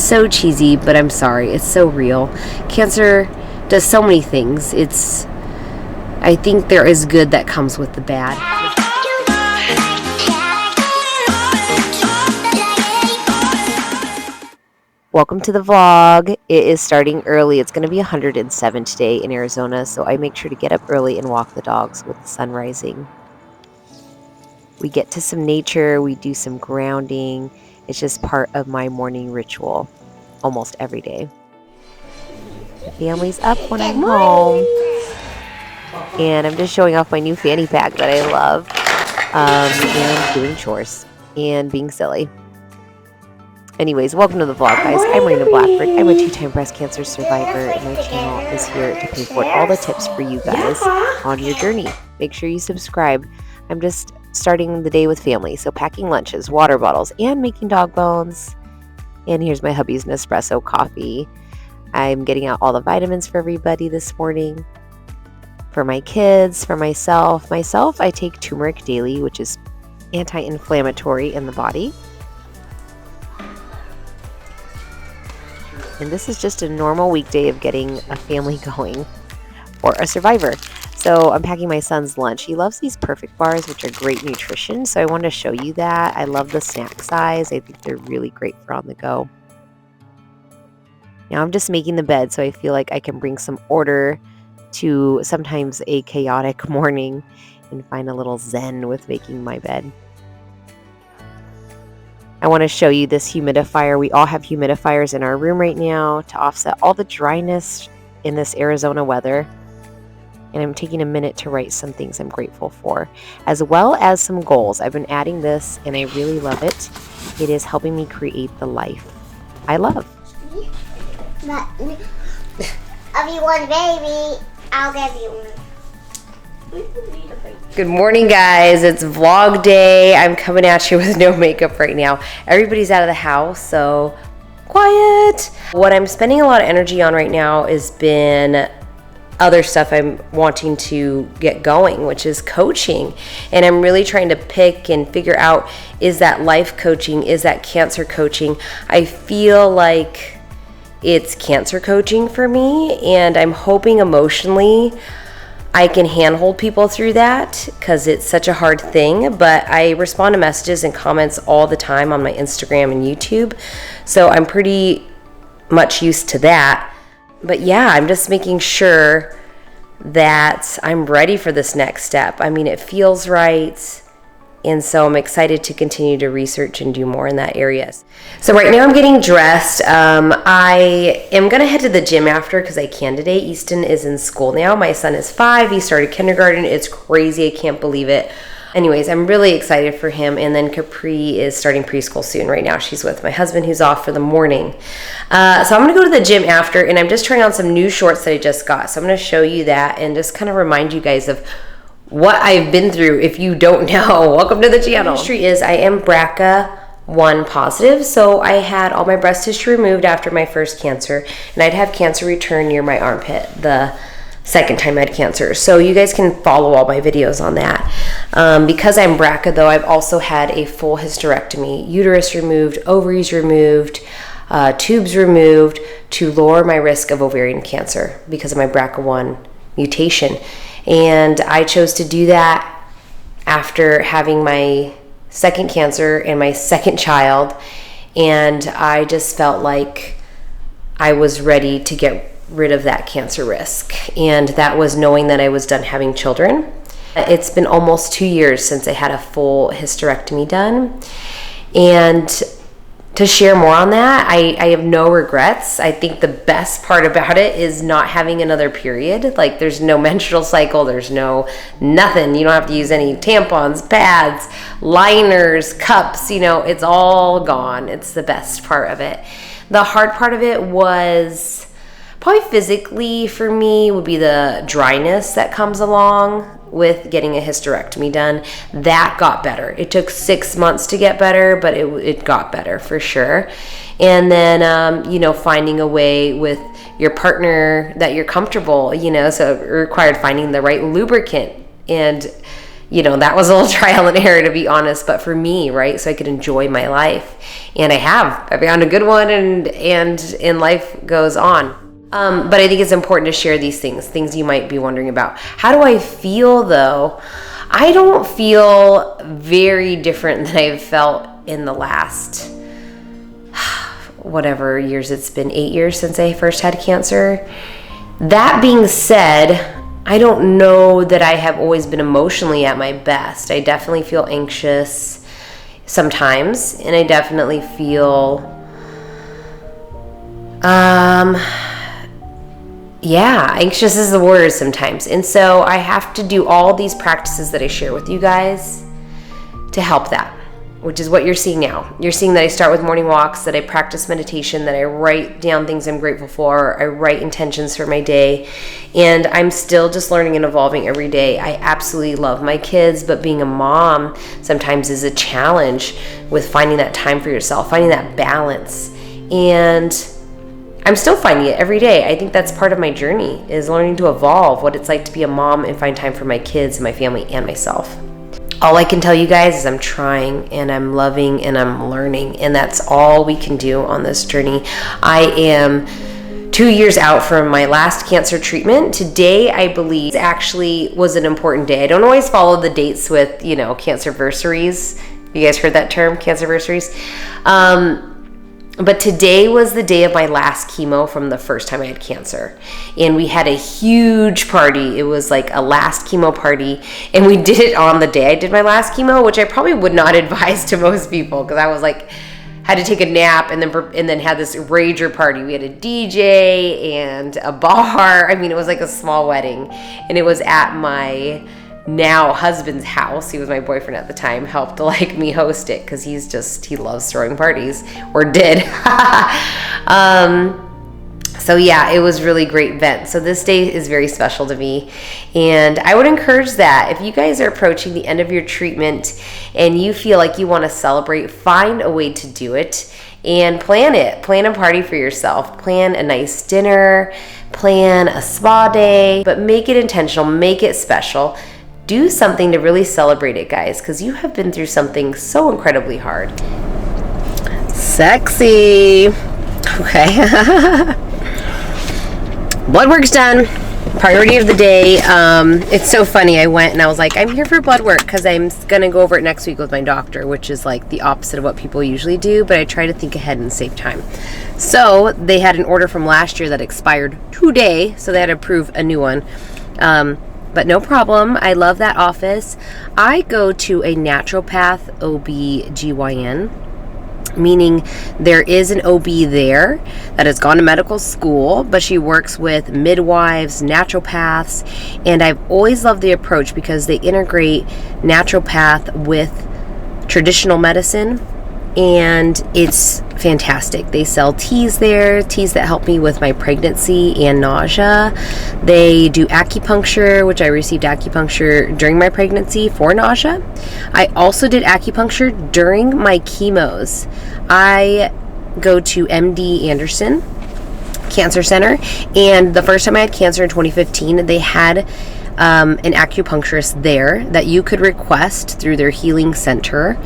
so cheesy, but I'm sorry. It's so real. Cancer does so many things. I think there is good that comes with the bad. Welcome to the vlog. It is starting early. It's going to be 107 today in Arizona, so I make sure to get up early and walk the dogs with the sun rising. We get to some nature, we do some grounding. It's just part of my morning ritual almost every day. The family's up when I'm home. And I'm just showing off my new fanny pack that I love. And doing chores and being silly. Anyways, welcome to the vlog, guys. I'm Marina Blackford. I'm a 2-time breast cancer survivor, and my channel is here to pay forward all the tips for you guys on your journey. Make sure you subscribe. I'm just starting the day with family, so packing lunches, water bottles, and making dog bones. And here's my hubby's Nespresso coffee. I'm getting out all the vitamins for everybody this morning. For my kids, for myself. I take turmeric daily, which is anti-inflammatory in the body. And this is just a normal weekday of getting a family going for a survivor. So I'm packing my son's lunch. He loves these Perfect bars, which are great nutrition. So I wanted to show you that. I love the snack size. I think they're really great for on the go. Now I'm just making the bed, so I feel like I can bring some order to sometimes a chaotic morning and find a little zen with making my bed. I want to show you this humidifier. We all have humidifiers in our room right now to offset all the dryness in this Arizona weather. And I'm taking a minute to write some things I'm grateful for, as well as some goals. I've been adding this and I really love it. It is helping me create the life I love. If you want a baby, I'll give you one. Good morning, guys. It's vlog day. I'm coming at you with no makeup right now. Everybody's out of the house, so quiet. What I'm spending a lot of energy on right now has been other stuff I'm wanting to get going, which is coaching. And I'm really trying to pick and figure out, is that life coaching? Is that cancer coaching? I feel like it's cancer coaching for me, and I'm hoping emotionally I can handhold people through that because it's such a hard thing. But I respond to messages and comments all the time on my Instagram and YouTube, so I'm pretty much used to that. But yeah, I'm just making sure that I'm ready for this next step. I mean, it feels right. And so I'm excited to continue to research and do more in that area. So right now I'm getting dressed. I am going to head to the gym after because I can today. Easton is in school now. My son is 5. He started kindergarten. It's crazy. I can't believe it. Anyways, I'm really excited for him. And then Capri is starting preschool soon. Right now she's with my husband who's off for the morning. So I'm going to go to the gym after, and I'm just trying on some new shorts that I just got. So I'm going to show you that and just kind of remind you guys of what I've been through if you don't know. Welcome to the channel. The history is I am BRCA1 positive, so I had all my breast tissue removed after my first cancer, and I'd have cancer return near my armpit the second time I had cancer. So you guys can follow all my videos on that. Because I'm BRCA though, I've also had a full hysterectomy, uterus removed, ovaries removed, tubes removed to lower my risk of ovarian cancer because of my BRCA1 mutation. And I chose to do that after having my second cancer and my second child. And I just felt like I was ready to get rid of that cancer risk. And that was knowing that I was done having children. It's been almost 2 years since I had a full hysterectomy done. And to share more on that, I have no regrets. I think the best part about it is not having another period. Like, there's no menstrual cycle, there's no nothing. You don't have to use any tampons, pads, liners, cups, it's all gone. It's the best part of it. The hard part of it was probably physically for me would be the dryness that comes along with getting a hysterectomy done. That got better. It took 6 months to get better, but it got better for sure. And then, finding a way with your partner that you're comfortable, so it required finding the right lubricant. And that was a little trial and error, to be honest, but for me, right? So I could enjoy my life. And I found a good one, and life goes on. But I think it's important to share these things you might be wondering about. How do I feel though? I don't feel very different than I've felt in the last, whatever years it's been, 8 years since I first had cancer. That being said, I don't know that I have always been emotionally at my best. I definitely feel anxious sometimes, and I definitely feel, anxious is the word sometimes. And so I have to do all these practices that I share with you guys to help that, which is what you're seeing now. You're seeing that I start with morning walks, that I practice meditation, that I write down things I'm grateful for, I write intentions for my day, and I'm still just learning and evolving every day. I absolutely love my kids, but being a mom sometimes is a challenge with finding that time for yourself, finding that balance, and I'm still finding it every day. I think that's part of my journey, is learning to evolve what it's like to be a mom and find time for my kids and my family and myself. All I can tell you guys is I'm trying, and I'm loving, and I'm learning, and that's all we can do on this journey. I am 2 years out from my last cancer treatment. Today, I believe, actually was an important day. I don't always follow the dates with, cancerversaries. You guys heard that term, cancerversaries? But today was the day of my last chemo from the first time I had cancer. And we had a huge party. It was like a last chemo party. And we did it on the day I did my last chemo, which I probably would not advise to most people, because I was like, had to take a nap and then had this rager party. We had a DJ and a bar. I mean, it was like a small wedding. And it was at my now husband's house. He was my boyfriend at the time, helped me host it, because he loves throwing parties, or did. So yeah, it was really great event. So this day is very special to me, and I would encourage that if you guys are approaching the end of your treatment and you feel like you want to celebrate, find a way to do it and plan a party for yourself, plan a nice dinner, plan a spa day, but make it intentional, make it special. Do something to really celebrate it, guys, because you have been through something so incredibly hard. Sexy. Okay. Blood work's done. Priority of the day. It's so funny. I went and I was like, I'm here for blood work because I'm going to go over it next week with my doctor, which is like the opposite of what people usually do, but I try to think ahead and save time. So they had an order from last year that expired today, so they had to approve a new one. But no problem. I love that office. I go to a naturopath OB-GYN, meaning there is an OB there that has gone to medical school, but she works with midwives, naturopaths, and I've always loved the approach because they integrate naturopath with traditional medicine, and it's fantastic. They sell teas there, teas that help me with my pregnancy and nausea. They do acupuncture, which I received acupuncture during my pregnancy for nausea. I also did acupuncture during my chemos. I go to MD Anderson Cancer Center, and the first time I had cancer in 2015, they had an acupuncturist there that you could request through their healing center,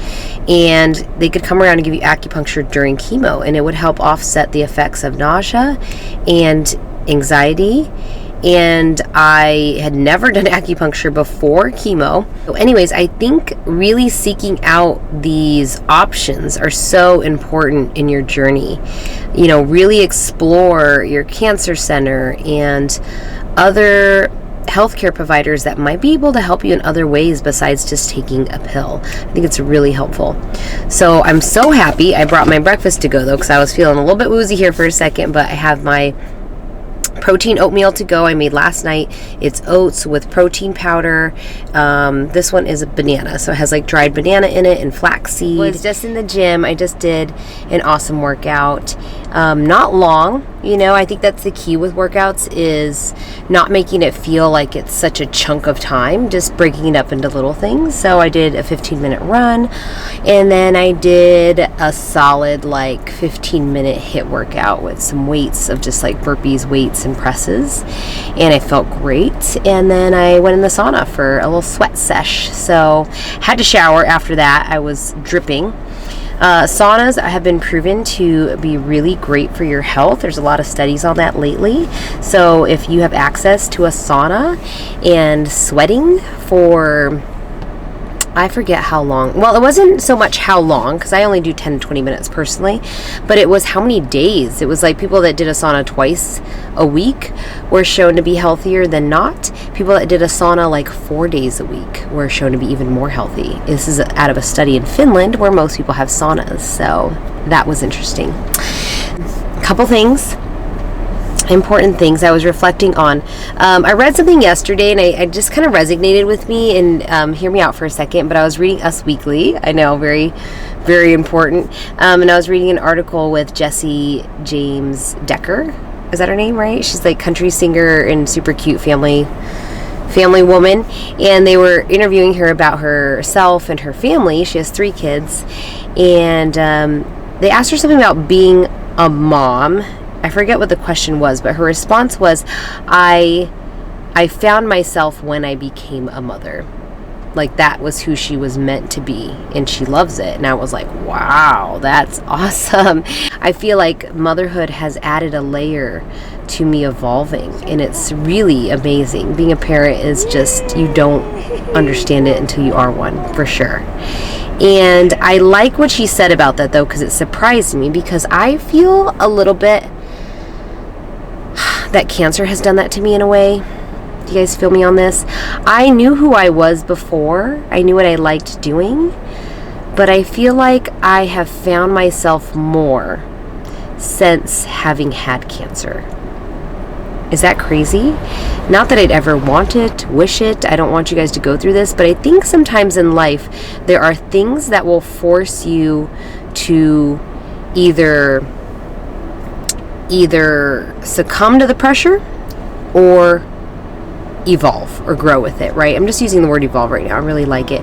and they could come around and give you acupuncture during chemo, and it would help offset the effects of nausea and anxiety. And I had never done acupuncture before chemo. So anyways, I think really seeking out these options are so important in your journey. Really explore your cancer center and other healthcare providers that might be able to help you in other ways besides just taking a pill. I think it's really helpful. So I'm so happy. I brought my breakfast to go though, because I was feeling a little bit woozy here for a second, but I have my protein oatmeal to go I made last night. It's oats with protein powder. This one is a banana, so it has like dried banana in it and flaxseed. Was just in the gym. I just did an awesome workout. Not long. You know, I think that's the key with workouts, is not making it feel like it's such a chunk of time, just breaking it up into little things. So I did a 15-minute run, and then I did a solid like 15-minute HIIT workout with some weights of just like burpees, weights, and presses, and I felt great. And then I went in the sauna for a little sweat sesh, so had to shower after that. I was dripping. Saunas have been proven to be really great for your health. There's a lot of studies on that lately. So if you have access to a sauna and sweating for, I forget how long. Well, it wasn't so much how long, because I only do 10 to 20 minutes personally, but it was how many days. It was like people that did a sauna twice a week were shown to be healthier than not. People that did a sauna like 4 days a week were shown to be even more healthy. This is out of a study in Finland where most people have saunas, so that was interesting. Couple things. Important things I was reflecting on. I read something yesterday, and I just kind of resonated with me, and hear me out for a second, but I was reading Us Weekly. I know, very, very important. And I was reading an article with Jessie James Decker. Is that her name, right? She's like country singer and super cute family woman, and they were interviewing her about herself and her family. She has 3 kids, and they asked her something about being a mom. I forget what the question was, but her response was, I found myself when I became a mother. Like, that was who she was meant to be, and she loves it. And I was like, wow, that's awesome. I feel like motherhood has added a layer to me evolving, and it's really amazing. Being a parent is just, you don't understand it until you are one, for sure. And I like what she said about that, though, because it surprised me, because I feel a little bit that cancer has done that to me in a way. Do you guys feel me on this? I knew who I was before. I knew what I liked doing. But I feel like I have found myself more since having had cancer. Is that crazy? Not that I'd ever want it, wish it. I don't want you guys to go through this. But I think sometimes in life, there are things that will force you to either succumb to the pressure or evolve or grow with it, right? I'm just using the word evolve right now. I really like it.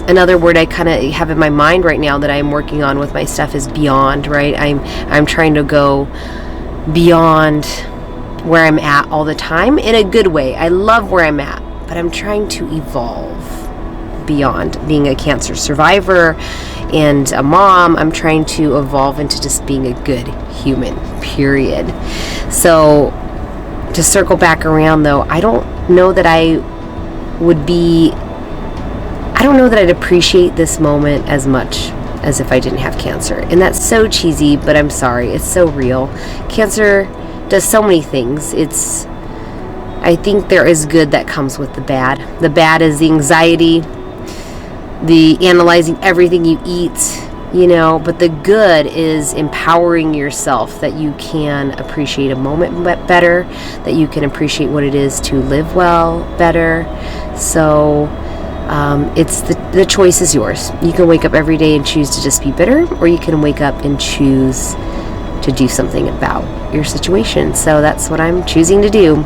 Another word I kind of have in my mind right now that I'm working on with my stuff is beyond, right? I'm trying to go beyond where I'm at all the time in a good way. I love where I'm at, but I'm trying to evolve beyond being a cancer survivor and a mom. I'm trying to evolve into just being a good human, period. So to circle back around, though, I don't know that I'd appreciate this moment as much as if I didn't have cancer. And that's so cheesy, but I'm sorry, it's so real. Cancer does so many things. I think there is good that comes with the bad. The bad is the anxiety, the analyzing everything you eat, but the good is empowering yourself that you can appreciate a moment better, that you can appreciate what it is to live well better. So it's the choice is yours. You can wake up every day and choose to just be bitter, or you can wake up and choose to do something about your situation. So that's what I'm choosing to do.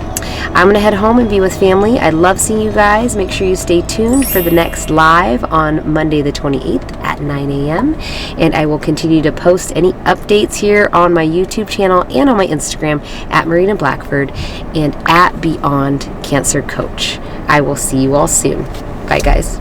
I'm going to head home and be with family. I love seeing you guys. Make sure you stay tuned for the next live on Monday the 28th at 9 a.m. And I will continue to post any updates here on my YouTube channel and on my Instagram at Marina Blackford and at Beyond Cancer Coach. I will see you all soon. Bye, guys.